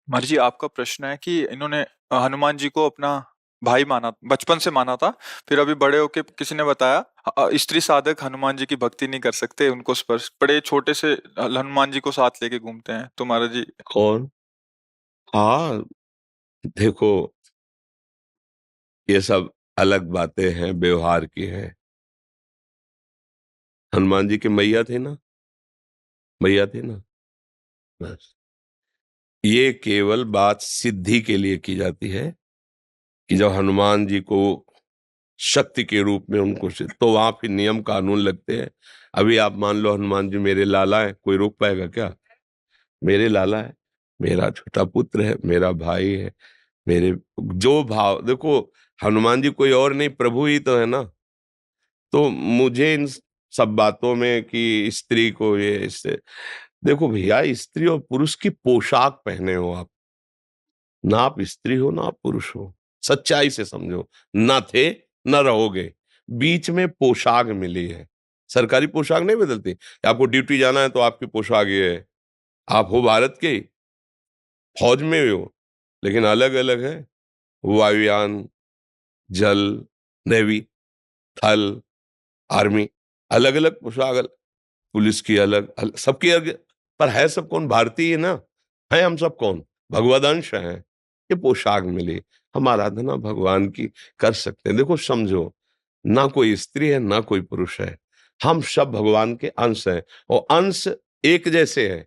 महर्षि जी, आपका प्रश्न है कि इन्होंने हनुमान जी को अपना भाई माना, बचपन से माना था। फिर अभी बड़े होके किसी ने बताया स्त्री साधक हनुमान जी की भक्ति नहीं कर सकते, उनको स्पर्श बड़े छोटे से हनुमान जी को साथ लेके घूमते हैं। तो महाराज जी कौन? हाँ, देखो, ये सब अलग बातें हैं, व्यवहार की हैं। हनुमान जी के मैया थे ना, मैया थे ना, बस। ये केवल बात सिद्धि के लिए की जाती है कि जब हनुमान जी को शक्ति के रूप में उनको तो वहां फिर नियम कानून लगते हैं। अभी आप मान लो हनुमान जी मेरे लाला है, कोई रोक पाएगा क्या? मेरे लाला है, मेरा छोटा पुत्र है, मेरा भाई है, मेरे जो भाव देखो, हनुमान जी कोई और नहीं, प्रभु ही तो है ना। तो मुझे इन सब बातों में कि स्त्री को ये इससे, देखो भैया, स्त्री और पुरुष की पोशाक पहने हो आप, ना आप स्त्री हो ना आप पुरुष हो, सच्चाई से समझो। ना थे न रहोगे, बीच में पोशाक मिली है। सरकारी पोशाक नहीं बदलती, आपको ड्यूटी जाना है तो आपकी पोशाक ये है, आप हो भारत के, फौज में हो, लेकिन अलग अलग है। वायुयान, जल, नेवी, थल, आर्मी, अलग अलग पोशाक, पुलिस की अलग, सबकी अलग। पर है सब कौन? भारतीय ना है, हम सब कौन? भगवदंश हैं। ये पोशाक मिली, हम आराधना भगवान की कर सकते हैं। देखो समझो, ना कोई स्त्री है ना कोई पुरुष है, हम सब भगवान के अंश हैं, और अंश एक जैसे हैं।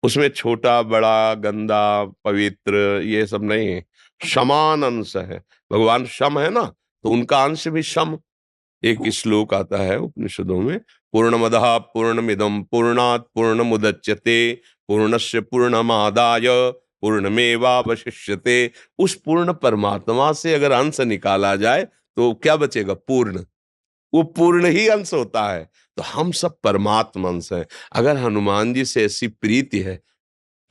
उसमें छोटा बड़ा गंदा पवित्र ये सब नहीं है, समान अंश है। भगवान सम है ना, तो उनका अंश भी सम। एक श्लोक आता है उपनिषदों में, पूर्णमदः पूर्णमिदं पूर्णात् पूर्णमुदच्यते पूर्णस्य पूर्णमादाय पूर्णमेवावशिष्यते। उस पूर्ण परमात्मा से अगर अंश निकाला जाए तो क्या बचेगा? पूर्ण। वो पूर्ण ही अंश होता है। तो हम सब परमात्मा अंश हैं। अगर हनुमान जी से ऐसी प्रीति है,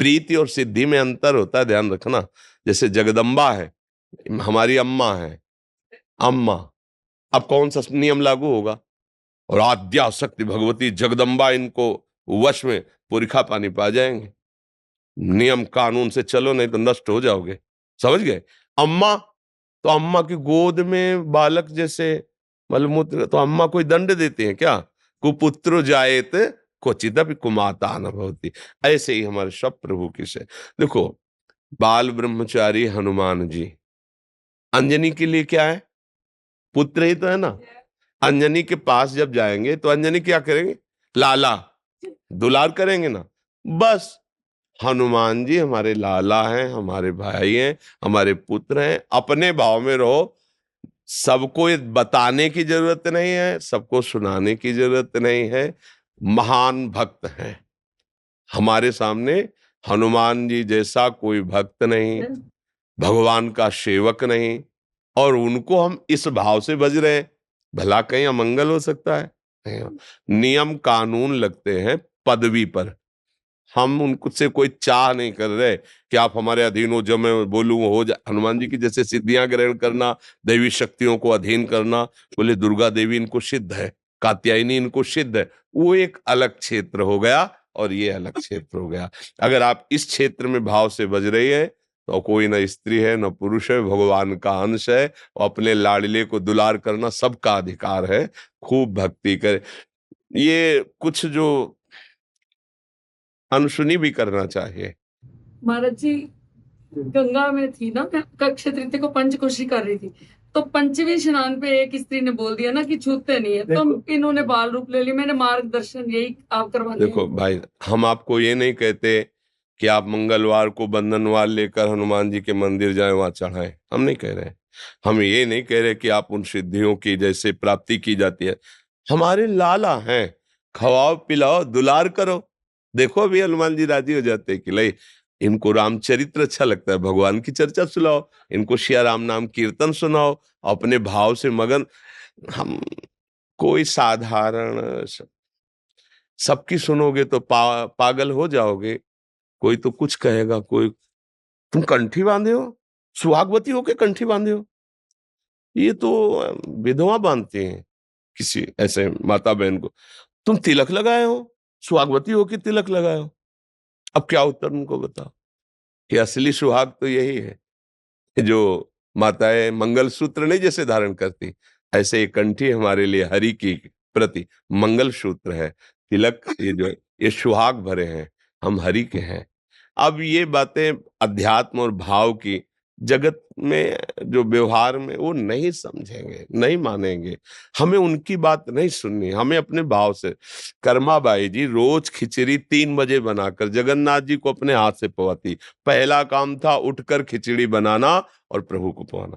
प्रीति और सिद्धि में अंतर होता है, ध्यान रखना। जैसे जगदम्बा है, हमारी अम्मा है, अम्मा, अब कौन सा नियम लागू होगा? और आद्या शक्ति भगवती जगदम्बा, इनको वश में पुरखा पानी पा जाएंगे। नियम कानून से चलो, नहीं तो नष्ट हो जाओगे। समझ गए? अम्मा, तो अम्मा की गोद में बालक जैसे मलमूत्र, तो अम्मा कोई दंड देते हैं क्या? कुपुत्र जायत क्वचिदपि कुमाता न भवति। ऐसे ही हमारे सब प्रभु की से देखो, बाल ब्रह्मचारी हनुमान जी अंजनी के लिए क्या है? पुत्र ही तो है ना। अंजनी के पास जब जाएंगे तो अंजनी क्या करेंगे? लाला, दुलार करेंगे ना। बस, हनुमान जी हमारे लाला हैं, हमारे भाई हैं, हमारे पुत्र हैं। अपने भाव में रहो, सबको ये बताने की जरूरत नहीं है, सबको सुनाने की जरूरत नहीं है। महान भक्त हैं हमारे सामने, हनुमान जी जैसा कोई भक्त नहीं, भगवान का सेवक नहीं। और उनको हम इस भाव से भज रहे हैं, भला कहीं अमंगल हो सकता है? नहीं। नियम कानून लगते हैं पदवी पर, हम उनको से कोई चाह नहीं कर रहे कि आप हमारे अधीन हो, जो मैं बोलूं वो हो जाए। हनुमान जी की जैसे सिद्धियां ग्रहण करना, दैवी शक्तियों को अधीन करना, बोले दुर्गा देवी इनको सिद्ध है, कात्यायनी इनको सिद्ध है, वो एक अलग क्षेत्र हो गया और ये अलग क्षेत्र हो गया। अगर आप इस क्षेत्र में भाव से बज रही है तो कोई न स्त्री है न पुरुष है, भगवान का अंश है, और अपने लाडले को दुलार करना सबका अधिकार है। खूब भक्ति करे, ये कुछ जो अनसुनी भी करना चाहिए। महाराज जी, गंगा में थी ना, मैं अक्षय तृतीया को पंचकोशी कर रही थी, तो पंचमी स्नान पे एक स्त्री ने बोल दिया ना कि छूते नहीं है, तो इन्होंने बाल रूप ले लिया। मैंने मार्गदर्शन यही आप करवाते देखो भाई, हम आपको ये नहीं कहते कि आप मंगलवार को बंधनवार लेकर हनुमान जी के मंदिर जाएं, वहां चढ़ाएं, हम नहीं कह रहे। हम ये नहीं कह रहे कि आप उन सिद्धियों की जैसे प्राप्ति की जाती है। हमारे लाला हैं, खवाओ पिलाओ दुलार करो। देखो अभी हनुमान जी राजी हो जाते हैं कि नहीं, इनको रामचरित्र अच्छा लगता है, भगवान की चर्चा सुनाओ, इनको सिया राम नाम कीर्तन सुनाओ, अपने भाव से मगन। हम कोई साधारण, सबकी सुनोगे तो पागल हो जाओगे। कोई तो कुछ कहेगा, कोई, तुम कंठी बांधे हो, सुहागवती होके कंठी बांधे हो, ये तो विधवा बांधती हैं किसी ऐसे माता बहन को। तुम तिलक लगाए हो, सुहागवती होके तिलक लगाए हो। अब क्या उत्तर उनको बताओ? कि असली सुहाग तो यही है, जो माताएं मंगलसूत्र नहीं जैसे धारण करती, ऐसे एक कंठी हमारे लिए हरि की प्रति मंगलसूत्र है, तिलक, ये जो ये सुहाग भरे हैं, हम हरि के हैं। अब ये बातें अध्यात्म और भाव की जगत में, जो व्यवहार में, वो नहीं समझेंगे, नहीं मानेंगे। हमें उनकी बात नहीं सुननी, हमें अपने भाव से। कर्माबाई जी रोज खिचड़ी 3 बजे बनाकर जगन्नाथ जी को अपने हाथ से पवाती। पहला काम था उठकर खिचड़ी बनाना और प्रभु को पवाना।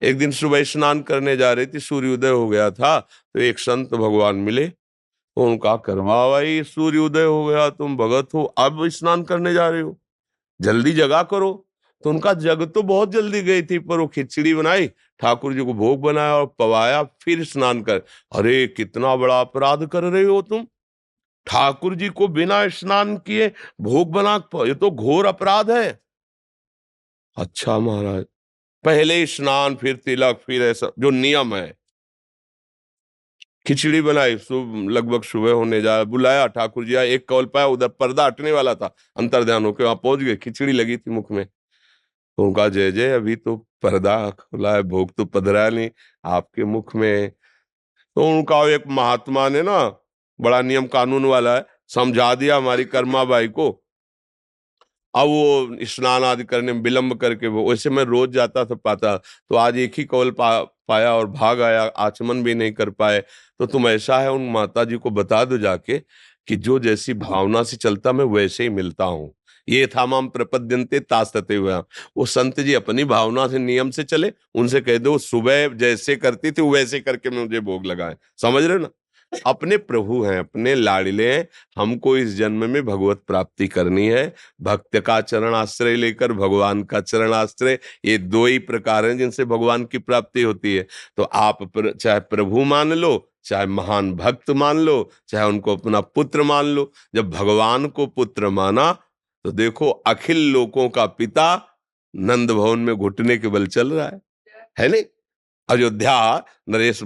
एक दिन सुबह स्नान करने जा रही थी, सूर्योदय हो गया था, तो एक संत भगवान मिले। तो उनका, कर्माबाई सूर्योदय हो गया, तुम भगत हो, अब स्नान करने जा रहे हो, जल्दी जगा करो। तो उनका जग तो बहुत जल्दी गई थी, पर वो खिचड़ी बनाई, ठाकुर जी को भोग बनाया और पवाया, फिर स्नान कर। अरे कितना बड़ा अपराध कर रहे हो तुम, ठाकुर जी को बिना स्नान किए भोग बना, ये तो घोर अपराध है। अच्छा महाराज, पहले स्नान फिर तिलक फिर ऐसा जो नियम है। खिचड़ी बनाई, लगभग सुबह होने जा, बुलाया, ठाकुर जी आए, एक कौल पाया, उधर पर्दा हटने वाला था, अंतर्ध्यान होकर वहां पहुंच गए, खिचड़ी लगी थी मुख में। तो उनका, जय जय, अभी तो पर्दा खुला है, भोग तो पधरा नहीं आपके मुख में। तो उनका एक महात्मा ने ना, बड़ा नियम कानून वाला है, समझा दिया हमारी कर्माबाई को। अब वो स्नान आदि करने में विलंब करके, वो वैसे मैं रोज जाता था पाता, तो आज एक ही कौल पाया और भाग आया, आचमन भी नहीं कर पाए। तो तुम ऐसा है, उन माता जी को बता दो जाके कि जो जैसी भावना से चलता मैं वैसे ही मिलता हूँ। ये था माम प्रपद्यन्ते तास्तते हुआ। वो संत जी अपनी भावना से, नियम से चले, उनसे कह दो सुबह जैसे करती थी वैसे करके मुझे भोग लगाए। समझ रहे हो ना, अपने प्रभु हैं, अपने लाडले हैं, हमको इस जन्म में भगवत प्राप्ति करनी है। भक्त का चरण आश्रय लेकर भगवान का चरण आश्रय, ये दो ही प्रकार हैं जिनसे भगवान की प्राप्ति होती है। तो आप चाहे प्रभु मान लो, चाहे महान भक्त मान लो, चाहे उनको अपना पुत्र मान लो। जब भगवान को पुत्र माना तो देखो अखिल लोकों का पिता नंद भवन में घुटने के बल चल रहा है नहीं? अयोध्या नरेश